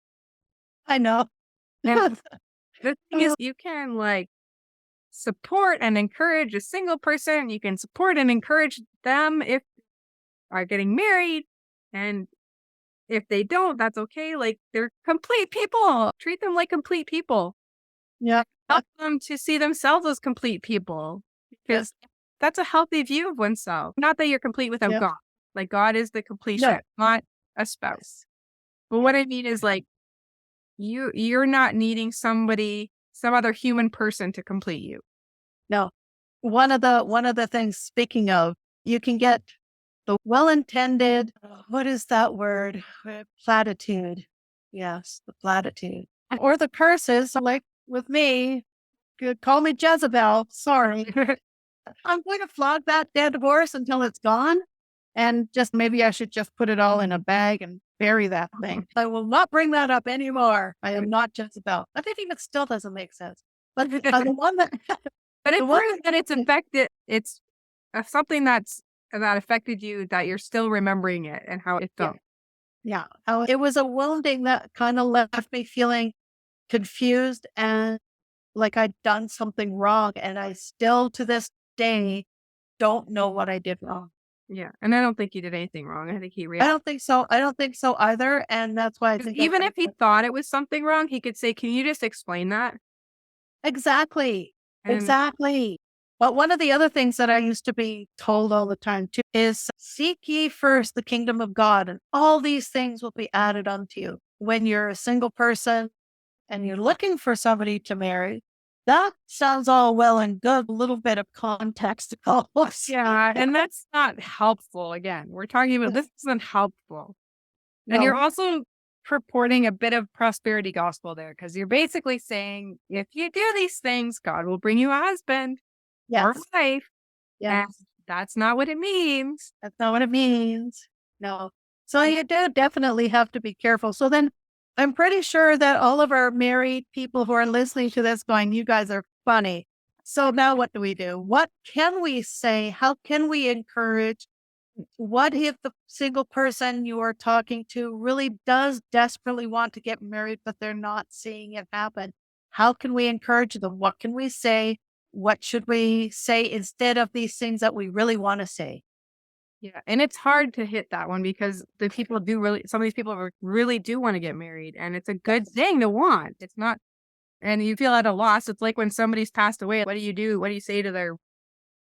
S2: I know.
S1: And the thing is, you can like support and encourage a single person. You can support and encourage them if are getting married, and if they don't, that's okay. Like they're complete people. Treat them like complete people.
S2: Yeah.
S1: Help them to see themselves as complete people
S2: Yeah.
S1: because that's a healthy view of oneself. Not that you're complete without
S2: Yeah.
S1: God. Like God is the
S2: No.
S1: completion, not a spouse. But what I mean is like you're not needing somebody some other human person to complete you.
S2: No. One of the things, speaking of, you can get the well-intended, what is that word? Platitude. Yes, the platitude. Or the curses, like with me, call me Jezebel. Sorry. I'm going to flog that dead horse until it's gone. And just maybe I should just put it all in a bag and bury that thing. I will not bring that up anymore. I am not Jezebel. I think it still doesn't make sense. But the one that,
S1: But it
S2: the one
S1: proves that it's affected. It's something that affected you, that you're still remembering it and how it felt.
S2: yeah, it was a wounding that kind of left me feeling confused and like I'd done something wrong. And I still to this day don't know what I did wrong.
S1: Yeah. And I don't think you did anything wrong. I think he
S2: I
S1: realized.
S2: don't think so. I don't think so either. And that's why I think
S1: Even if he thought it was something wrong, he could say, "Can you just explain that?"
S2: exactly.
S1: And
S2: Exactly. But one of the other things that I used to be told all the time too is seek ye first the kingdom of God and all these things will be added unto you. When you're a single person and you're looking for somebody to marry, that sounds all well and good. A little bit of context helps.
S1: yeah, and that's not helpful. Again, we're talking about this isn't helpful. And you're
S2: No.
S1: also purporting a bit of prosperity gospel there, because you're basically saying, if you do these things, God will bring you a husband or
S2: Yes.
S1: wife. And
S2: Yes.
S1: that's not what it means.
S2: That's not what it means. No. So you do definitely have to be careful. So then I'm pretty sure that all of our married people who are listening to this going, you guys are funny. So now what do we do? What can we say? How can we encourage? What if the single person you are talking to really does desperately want to get married, but they're not seeing it happen? How can we encourage them? What can we say? What should we say instead of these things that we really want to say?
S1: Yeah. And it's hard to hit that one, because the people do really, some of these people really do want to get married, and it's a good thing to want. It's not, and you feel at a loss. It's like when somebody's passed away, what do you do? What do you say to their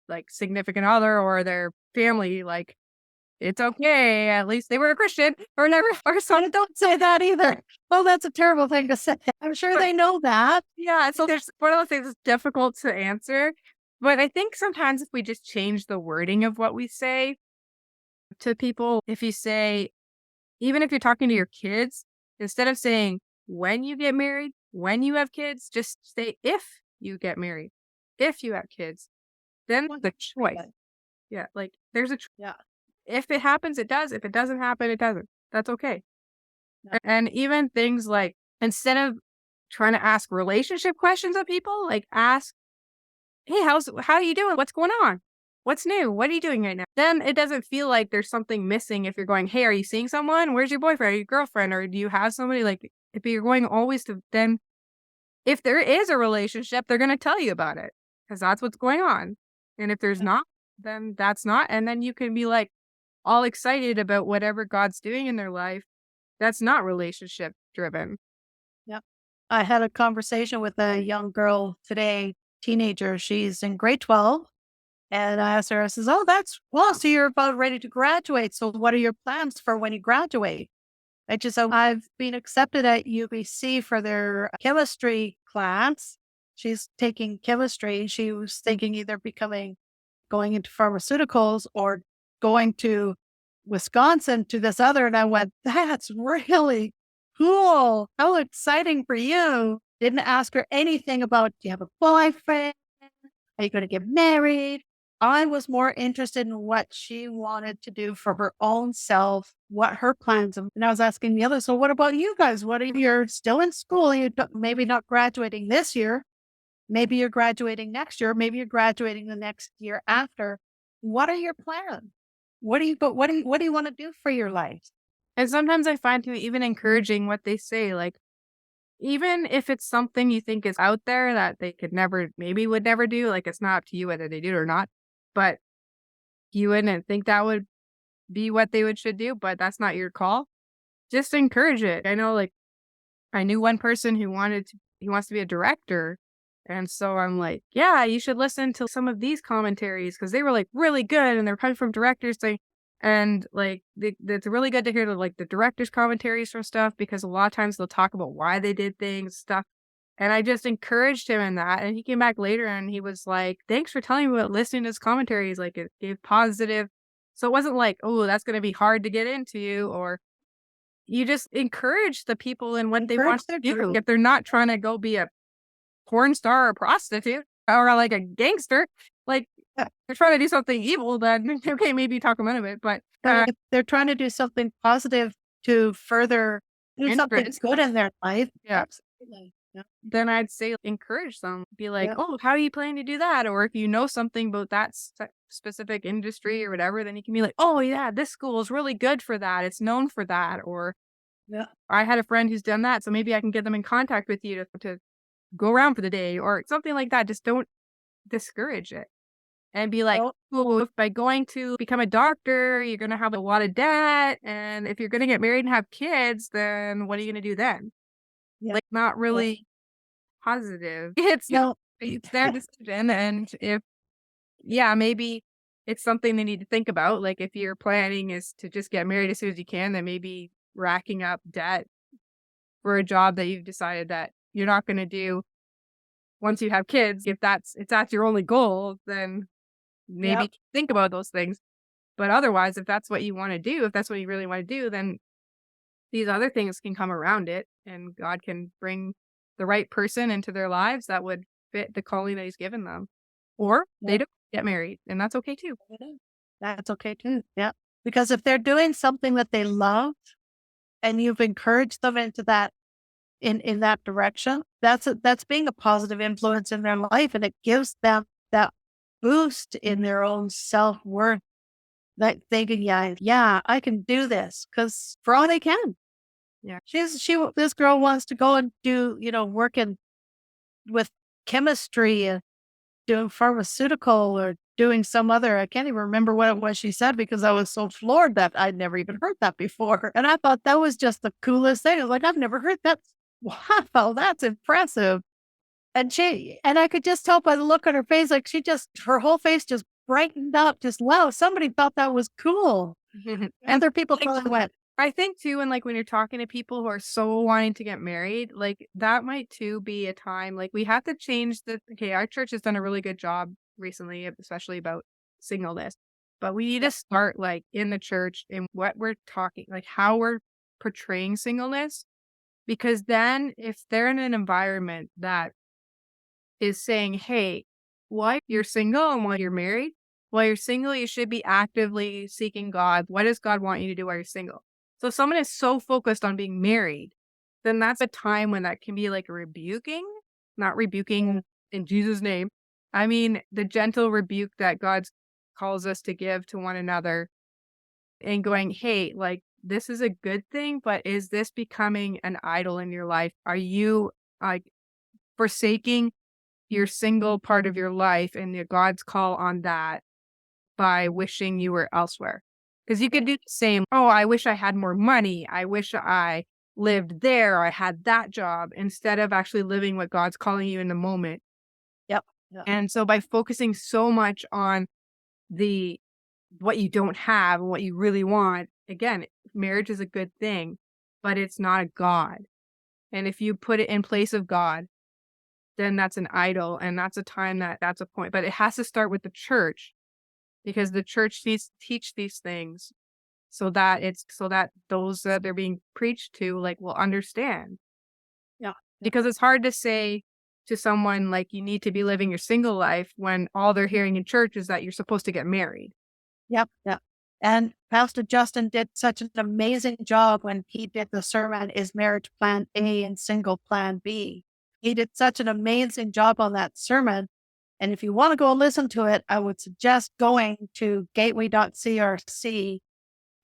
S1: like significant other or their family? Like, it's okay. At least they were a Christian or whatever, or something.
S2: Don't say that either. Well, that's a terrible thing to say. I'm sure they know that.
S1: Yeah, so there's one of those things that's difficult to answer. But I think sometimes if we just change the wording of what we say to people, if you say, even if you're talking to your kids, instead of saying when you get married, when you have kids, just say if you get married, if you have kids, then the choice. Yeah, like there's a
S2: Yeah.
S1: if it happens, it does. If it doesn't happen, it doesn't. That's okay.
S2: Yeah.
S1: And even things like, instead of trying to ask relationship questions of people, like ask, "Hey, how are you doing? What's going on? What's new? What are you doing right now?" Then it doesn't feel like there's something missing if you're going, "Hey, are you seeing someone? Where's your boyfriend or your girlfriend? Or do you have somebody?" Like, if you're going always to then, if there is a relationship, they're gonna tell you about it, because that's what's going on. And if there's not, then that's not. And then you can be like all excited about whatever God's doing in their life. That's not relationship driven.
S2: Yeah. I had a conversation with a young girl today, teenager. She's in grade 12. And I asked her, I says, oh, that's well, so you're about ready to graduate. So what are your plans for when you graduate? And she said, I've been accepted at UBC for their chemistry class. She's taking chemistry. She was thinking either going into pharmaceuticals or going to Wisconsin to this other. And I went, that's really cool. How exciting for you. Didn't ask her anything about, do you have a boyfriend? Are you going to get married? I was more interested in what she wanted to do for her own self, what her plans. And I was asking the other, so what about you guys? What are you're still in school? Maybe not graduating this year. Maybe you're graduating next year. Maybe you're graduating the next year after. What are your plans? What do you want to do for your life?
S1: And sometimes I find to even encouraging what they say, like, even if it's something you think is out there that they could never, maybe would never do, like it's not up to you whether they do it or not, but you wouldn't think that would be what they should do, but that's not your call. Just encourage it. I know, like, I knew one person who he wants to be a director. And so I'm like, yeah, you should listen to some of these commentaries, because they were like really good and they're coming from directors. And like, it's really good to hear the director's commentaries for stuff, because a lot of times they'll talk about why they did things, stuff. And I just encouraged him in that, and he came back later and he was like, "Thanks for telling me about listening to his commentaries." Like, it gave positive, so it wasn't like, "Oh, that's gonna be hard to get into," or you just encourage the people in what they want
S2: Encourage their
S1: to do.
S2: dream.
S1: If they're not trying to go be a porn star or prostitute or like a gangster, like,
S2: Yeah.
S1: they're trying to do something evil, then okay, maybe talk them out of it, but,
S2: But if they're trying to do something positive to further do something
S1: interest,
S2: good in their life,
S1: yeah.
S2: absolutely. Yeah.
S1: Then I'd say encourage them. Be like,
S2: Yeah.
S1: "Oh, how are you planning to do that?" Or if you know something about that specific industry or whatever, then you can be like, "Oh, yeah, this school is really good for that. It's known for that." Or
S2: Yeah.
S1: I had a friend who's done that, so maybe I can get them in contact with you to go around for the day or something like that. Just don't discourage it and be like,
S2: So,
S1: "Oh, if by going to become a doctor, you're gonna have a lot of debt, and if you're gonna get married and have kids, then what are you gonna do then?"
S2: yeah.
S1: Like, not
S2: Yeah.
S1: really positive.
S2: No.
S1: It's their decision, and if yeah, maybe it's something they need to think about, like, if your planning is to just get married as soon as you can, then maybe racking up debt for a job that you've decided that you're not gonna do once you have kids, if that's your only goal, then
S2: Yep.
S1: maybe think about those things. But otherwise, if that's what you wanna do, if that's what you really wanna do, then these other things can come around it, and God can bring the right person into their lives that would fit the calling that He's given them. Or they
S2: Yeah.
S1: don't get married, and that's okay too.
S2: That's okay too. Yeah. Because if they're doing something that they love and you've encouraged them into that in that direction, that's being a positive influence in their life, and it gives them that boost in their own self-worth, that thinking, yeah, I can do this because for all they can.
S1: Yeah.
S2: This girl wants to go and do, work in with chemistry and doing pharmaceutical or doing some other, I can't even remember what it was she said because I was so floored that I'd never even heard that before. And I thought that was just the coolest thing. I was like, I've never heard that. Wow, that's impressive. And I could just tell by the look on her face, like her whole face just brightened up. Just, wow, somebody thought that was cool.
S1: And
S2: Other people probably went,
S1: I think too, and like when you're talking to people who are so wanting to get married, like that might too be a time like we have to change okay, our church has done a really good job recently, especially about singleness. But we need
S2: yeah,
S1: to start like in the church in what we're talking, like how we're portraying singleness. Because then if they're in an environment that is saying, "Hey, while you're single and while you're married, while you're single, you should be actively seeking God. What does God want you to do while you're single?" So if someone is so focused on being married, then that's a time when that can be like rebuking, not
S2: yeah,
S1: rebuking in Jesus' name. I mean, the gentle rebuke that God calls us to give to one another and
S2: yeah,
S1: going, "Hey, like this is a good thing, but is this becoming an idol in your life? Are you like forsaking your single part of your life and God's call on that by wishing you were elsewhere?" Because you could do the same. "Oh, I wish I had more money. I wish I lived there. I had that job," instead of actually living what God's calling you in the moment.
S2: yep, yeah,
S1: And so by focusing so much on the what you don't have and what you really want, again, marriage is a good thing, but it's not a God. And if you put it in place of God, then that's an idol, and that's a time that's a point. But it has to start with the church because the church needs to teach these things so that those that they're being preached to like will understand.
S2: yeah, yeah.
S1: Because it's hard to say to someone like you need to be living your single life when all they're hearing in church is that you're supposed to get married.
S2: Yep, yep. And Pastor Justin did such an amazing job when he did the sermon, Is Marriage Plan A and Single Plan B? He did such an amazing job on that sermon. And if you want to go listen to it, I would suggest going to gateway.crc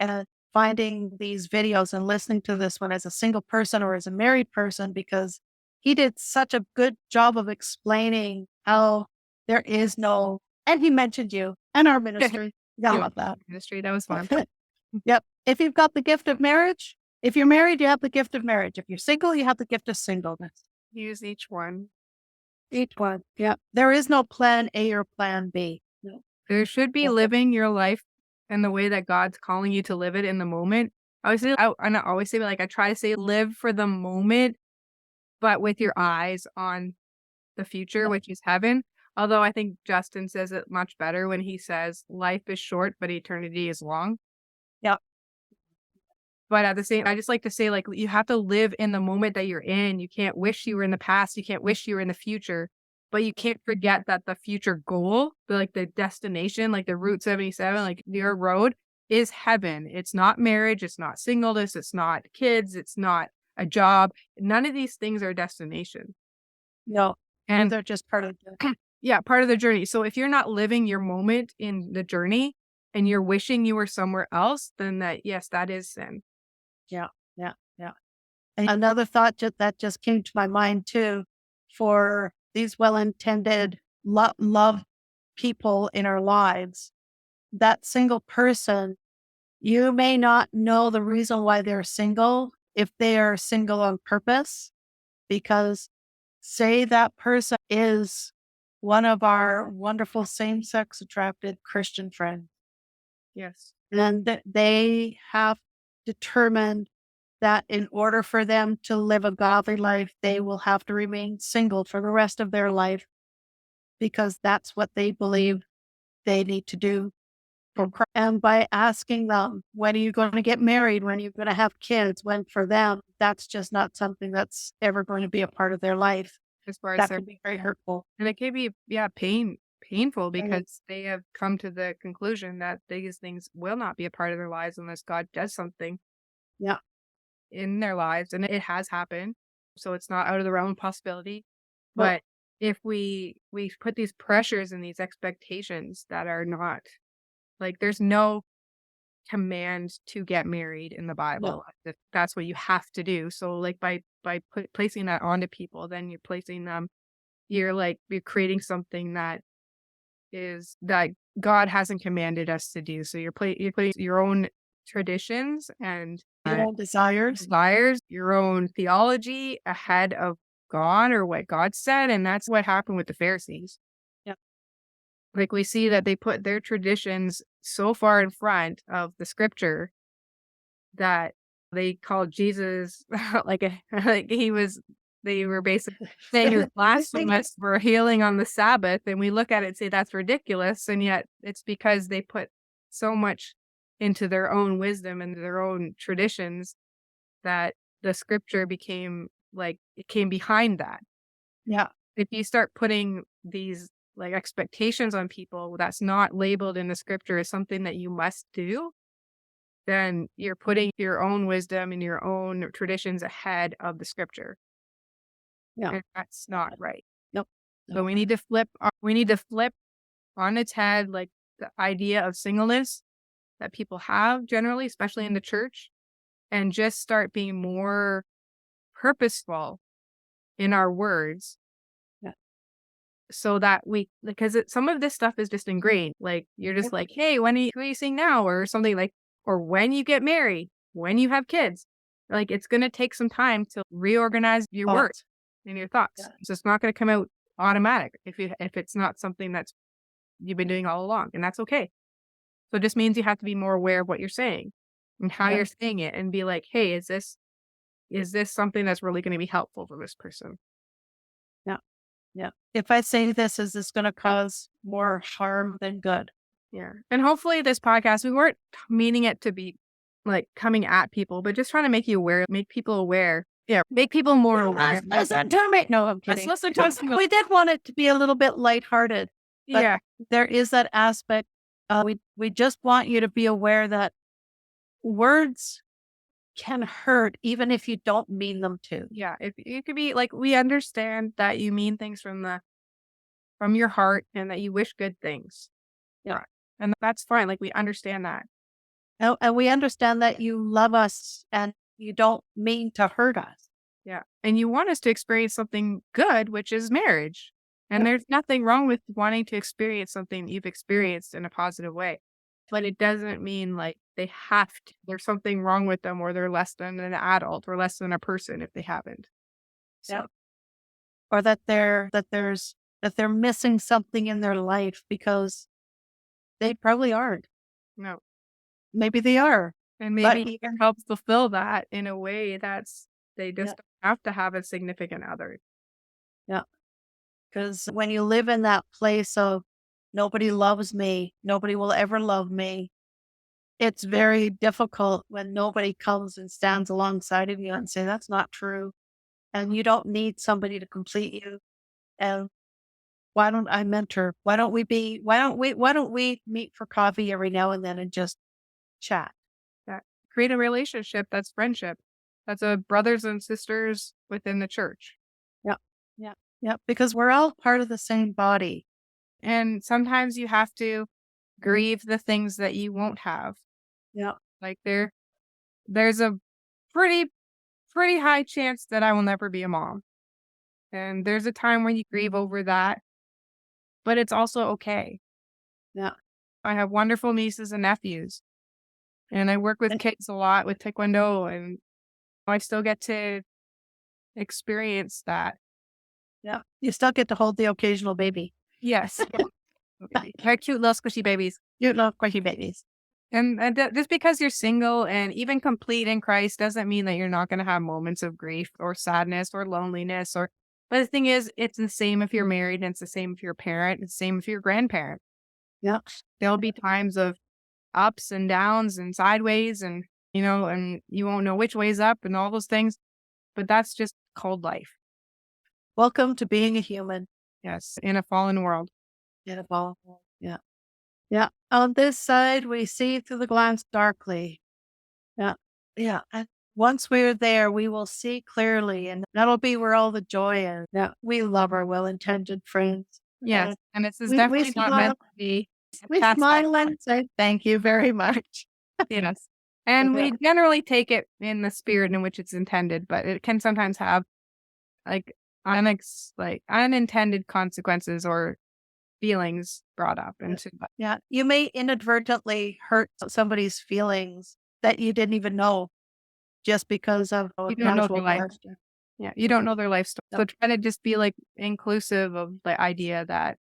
S2: and finding these videos and listening to this one as a single person or as a married person, because he did such a good job of explaining how there is no, and he mentioned you and our ministry. Yeah, I
S1: Yeah.
S2: love that.
S1: Ministry, that was fun.
S2: Yep. If you've got the gift of marriage, if you're married, you have the gift of marriage. If you're single, you have the gift of singleness.
S1: Use each one.
S2: Each one. Yep. There is no plan A or plan B. No.
S1: There should be
S2: Okay.
S1: living your life in the way that God's calling you to live it in the moment. I not always say, but like I try to say, live for the moment, but with your eyes on the future, which is heaven. Although I think Justin says it much better when he says life is short, but eternity is long.
S2: Yeah.
S1: But at the same, I just like to say, like, you have to live in the moment that you're in. You can't wish you were in the past. You can't wish you were in the future, but you can't forget that the future goal, like the destination, like the Route 77, like your road is heaven. It's not marriage. It's not singleness. It's not kids. It's not a job. None of these things are a destination.
S2: No,
S1: And
S2: they're just part of the
S1: yeah, part of the journey. So if you're not living your moment in the journey and you're wishing you were somewhere else, then yes, that is sin.
S2: yeah, yeah, yeah. And another thought that just came to my mind too, for these well-intended love people in our lives, that single person, you may not know the reason why they're single, if they are single on purpose, because say that person is one of our wonderful same-sex attracted Christian friends,
S1: Yes.
S2: and that they have determined that in order for them to live a godly life, they will have to remain single for the rest of their life because that's what they believe they need to do for Christ. And by asking them, when are you going to get married? When are you going to have kids? When for them, that's just not something that's ever going to be a part of their life.
S1: As far as
S2: That
S1: their,
S2: can be very hurtful.
S1: and it can be, yeah, painful because they have come to the conclusion that these things will not be a part of their lives unless God does something
S2: Yeah.
S1: in their lives. And it has happened. So it's not out of the realm of possibility.
S2: Well,
S1: But if we put these pressures and these expectations that are not like, there's no command to get married in the
S2: no.
S1: Bible. If that's what you have to do. So like placing that onto people, then you're placing them, you're creating something that God hasn't commanded us to do. So you're putting your own traditions and
S2: Your own desires.
S1: your own theology ahead of God or what God said. And that's what happened with the Pharisees.
S2: Yeah.
S1: Like we see that they put their traditions so far in front of the scripture that they called Jesus like they were basically saying you're blasphemous for healing on the Sabbath. And we look at it and say that's ridiculous. And yet it's because they put so much into their own wisdom and their own traditions that the scripture became like it came behind that.
S2: Yeah.
S1: If you start putting these like expectations on people that's not labeled in the scripture as something that you must do, then you're putting your own wisdom and your own traditions ahead of the scripture.
S2: Yeah.
S1: And that's not right.
S2: Nope.
S1: So we need to flip on its head like the idea of singleness that people have generally, especially in the church, and just start being more purposeful in our words
S2: Yeah.
S1: so that because some of this stuff is just ingrained. Like you're just like, hey, who are you seeing now? Or something like, or when you get married, when you have kids, like it's going to take some time to reorganize your words and your thoughts.
S2: Yeah.
S1: So it's not going to come out automatic if it's not something that's you've been doing all along, and that's okay. So it just means you have to be more aware of what you're saying and how you're saying it and be like, hey, is this something that's really going to be helpful for this person?
S2: Yeah. Yeah. If I say this, is this going to cause more harm than good?
S1: Yeah. And hopefully this podcast, we weren't meaning it to be like coming at people, but just trying to make you aware, make people aware. Yeah. Make people more aware.
S2: Listen to me. No, I'm kidding.
S1: Listen to us.
S2: We did want it to be a little bit lighthearted. But
S1: Yeah.
S2: there is that aspect. We just want you to be aware that words can hurt even if you don't mean them to.
S1: Yeah. If you could be like, we understand that you mean things from your heart and that you wish good things.
S2: Yeah.
S1: Right. And that's fine. Like we understand that.
S2: And we understand that you love us and you don't mean to hurt us.
S1: Yeah. And you want us to experience something good, which is marriage. And there's nothing wrong with wanting to experience something you've experienced in a positive way. But it doesn't mean like they have to. There's something wrong with them or they're less than an adult or less than a person if they haven't. So
S2: Yeah. Or that they're missing something in their life because they probably aren't.
S1: no.
S2: Maybe they are.
S1: And maybe you can help fulfill that in a way they just don't have to have a significant other.
S2: Yeah. Because when you live in that place of nobody loves me, nobody will ever love me, it's very difficult when nobody comes and stands alongside of you and say, that's not true. And you don't need somebody to complete you. And why don't I mentor? Why don't we meet for coffee every now and then and just chat?
S1: That create a relationship that's friendship. That's a brothers and sisters within the church.
S2: Yeah. Yeah. Yeah. Because we're all part of the same body.
S1: And sometimes you have to grieve the things that you won't have.
S2: Yeah.
S1: Like there's a pretty high chance that I will never be a mom. And there's a time when you grieve over that, but it's also okay.
S2: Yeah.
S1: I have wonderful nieces and nephews, and I work with
S2: And
S1: kids a lot with Taekwondo, and I still get to experience that.
S2: yeah, you still get to hold the occasional baby.
S1: Yes. They're cute little squishy babies.
S2: You love squishy babies.
S1: And just because you're single and even complete in Christ doesn't mean that you're not going to have moments of grief or sadness or loneliness. But the thing is, it's the same if you're married, and it's the same if you're a parent, it's the same if you're a grandparent.
S2: Yeah.
S1: There'll be times of ups and downs and sideways, and and you won't know which way's up and all those things. But that's just called life.
S2: Welcome to being a human.
S1: Yes, in a fallen world.
S2: In a fallen world. Yeah. Yeah. On this side, we see through the glass darkly. Yeah. Yeah. And once we're there, we will see clearly, and that'll be where all the joy is. Yeah. We love our well-intended friends.
S1: Yes. And this is definitely not meant to be.
S2: We smile and say thank you very much.
S1: Yes. And we generally take it in the spirit in which it's intended, but it can sometimes have like unintended consequences or feelings brought up into it.
S2: Yeah. You may inadvertently hurt somebody's feelings that you didn't even know just because of
S1: you don't know their life. Yeah. You don't know their life story. So try to just be like inclusive of the idea that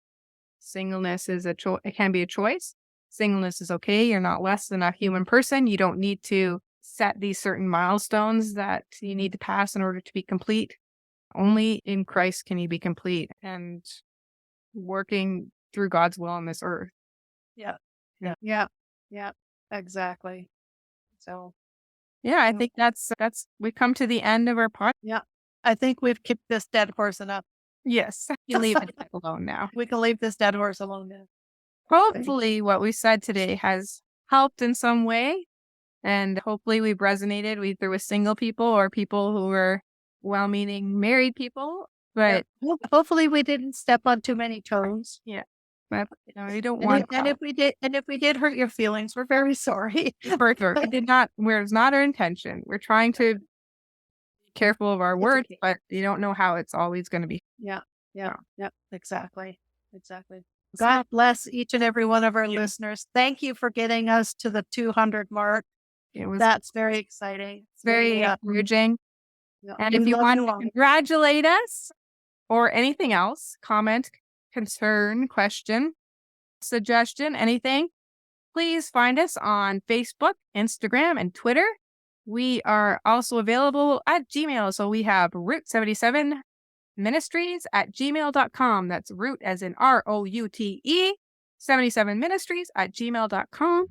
S1: singleness is it can be a choice. Singleness is okay. You're not less than a human person. You don't need to set these certain milestones that you need to pass in order to be complete. Only in Christ can you be complete and working through God's will on this earth.
S2: Yeah. Yeah. Yeah. Yeah. Exactly. So,
S1: yeah, I think we come to the end of our podcast.
S2: Yeah. I think we've kept this dead horse enough.
S1: Yes. You leave it alone now.
S2: We can leave this dead horse alone now.
S1: Hopefully what we said today has helped in some way. And hopefully we've resonated either with single people or people who are well-meaning married people. But
S2: hopefully we didn't step on too many toes.
S1: Yeah. But we don't want
S2: and if we did hurt your feelings, we're very sorry.
S1: It's not our intention. We're trying to be careful of our words, but you don't know how it's always going to be.
S2: Yeah. Exactly. God bless each and every one of our listeners. Thank you for getting us to the 200 mark. That's very exciting.
S1: It's very encouraging. Yeah. And if you want to congratulate us or anything else, comment, concern, question, suggestion, anything, please find us on Facebook, Instagram, and Twitter. We are also available at Gmail. So we have Route77 Ministries at gmail.com. That's root as in ROUTE 77 Ministries at gmail.com.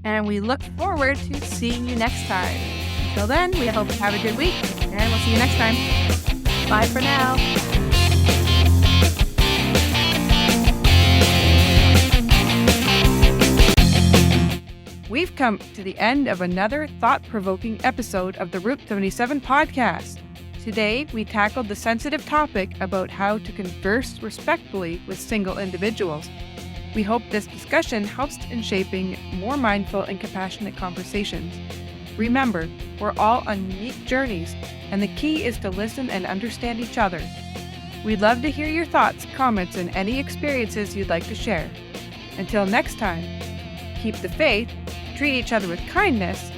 S1: And we look forward to seeing you next time. Until then, we hope you have a good week, and we'll see you next time.
S2: Bye for now.
S1: We've come to the end of another thought-provoking episode of the Route 77 podcast. Today, we tackled the sensitive topic about how to converse respectfully with single individuals. We hope this discussion helps in shaping more mindful and compassionate conversations. Remember, we're all on unique journeys, and the key is to listen and understand each other. We'd love to hear your thoughts, comments, and any experiences you'd like to share. Until next time, keep the faith, treat each other with kindness,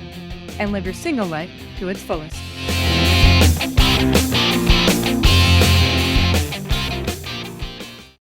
S1: and live your single life to its fullest.